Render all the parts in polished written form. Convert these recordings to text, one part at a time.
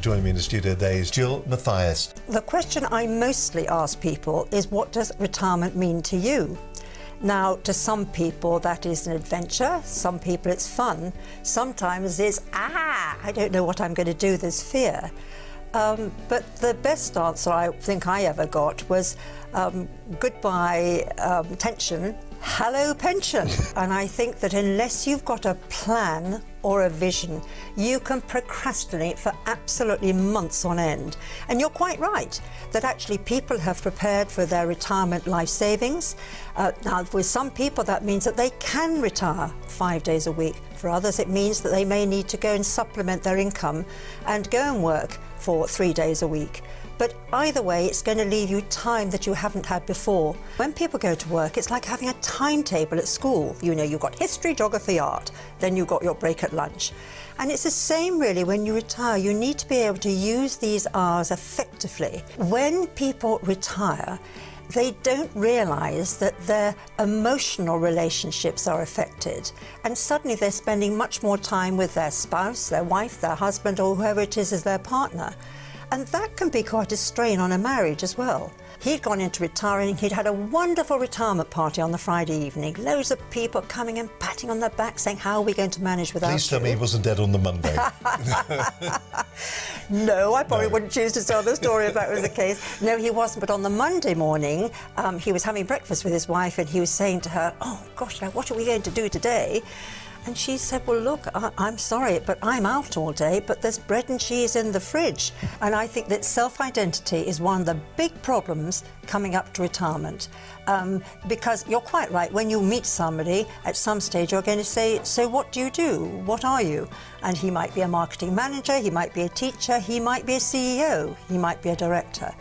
Joining me in the studio today is Jill Mathias. The question I mostly ask people is, what does retirement mean to you? Now, to some people that is an adventure, some people it's fun, sometimes it's, I don't know what I'm going to do, there's fear. But the best answer I think I ever got was, goodbye tension, hello pension. And I think that unless you've got a plan or a vision, you can procrastinate for absolutely months on end. And you're quite right that actually people have prepared for their retirement life savings. Now, with some people that means that they can retire 5 days a week. For others it means that they may need to go and supplement their income and go and work for 3 days a week. But either way, it's going to leave you time that you haven't had before. When people go to work, it's like having a timetable at school. You know, you've got history, geography, art, then you've got your break at lunch. And it's the same really when you retire. You need to be able to use these hours effectively. When people retire, they don't realise that their emotional relationships are affected, and suddenly they're spending much more time with their spouse, their wife, their husband, or whoever it is as their partner. And that can be quite a strain on a marriage as well. He'd gone into retiring, he'd had a wonderful retirement party on the Friday evening, loads of people coming and patting on their back saying, how are we going to manage without you? Please tell me he wasn't dead on the Monday. No, I probably wouldn't choose to tell the story if that was the case. No, he wasn't, but on the Monday morning, he was having breakfast with his wife and he was saying to her, oh gosh, now what are we going to do today? And she said, well, look, I'm sorry, but I'm out all day, but there's bread and cheese in the fridge. And I think that self-identity is one of the big problems coming up to retirement. Because you're quite right, when you meet somebody, at some stage you're going to say, so what do you do? What are you? And he might be a marketing manager, he might be a teacher, he might be a CEO, he might be a director.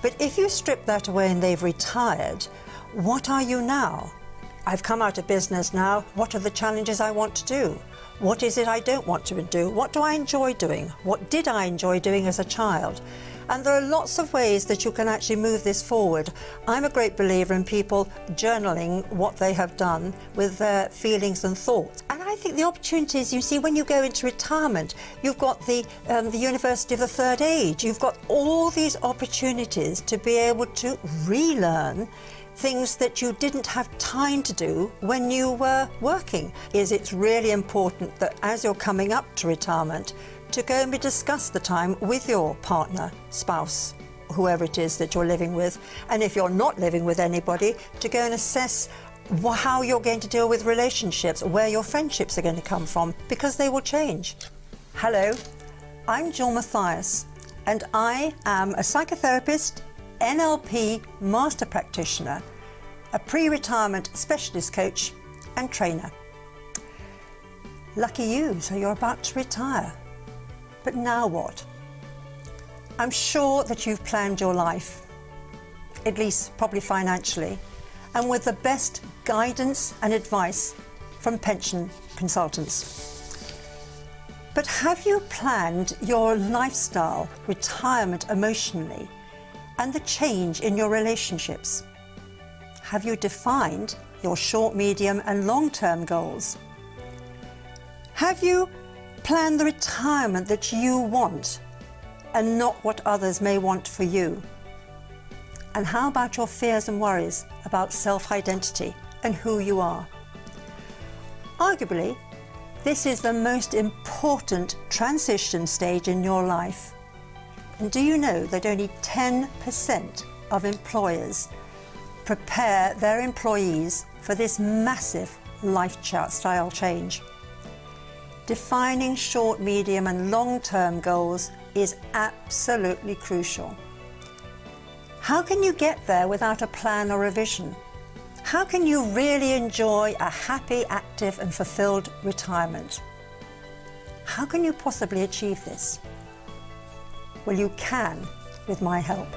But if you strip that away and they've retired, what are you now? I've come out of business now. What are the challenges I want to do? What is it I don't want to do? What do I enjoy doing? What did I enjoy doing as a child? And there are lots of ways that you can actually move this forward. I'm a great believer in people journaling what they have done with their feelings and thoughts. And I think the opportunities, you see, when you go into retirement, you've got the University of the Third Age. You've got all these opportunities to be able to relearn things that you didn't have time to do when you were working. It's really important that as you're coming up to retirement, to go and discuss the time with your partner, spouse, whoever it is that you're living with. And if you're not living with anybody, to go and assess how you're going to deal with relationships, where your friendships are going to come from, because they will change. Hello, I'm Jill Mathias, and I am a psychotherapist, NLP master practitioner, a pre-retirement specialist coach and trainer. Lucky you, so you're about to retire. But now what? I'm sure that you've planned your life, at least probably financially, and with the best guidance and advice from pension consultants. But have you planned your lifestyle, retirement emotionally, and the change in your relationships? Have you defined your short, medium and long-term goals? Have you planned the retirement that you want and not what others may want for you? And how about your fears and worries about self-identity and who you are? Arguably, this is the most important transition stage in your life. And do you know that only 10% of employers prepare their employees for this massive lifestyle change? Defining short, medium and long-term goals is absolutely crucial. How can you get there without a plan or a vision? How can you really enjoy a happy, active and fulfilled retirement? How can you possibly achieve this? Well, you can with my help.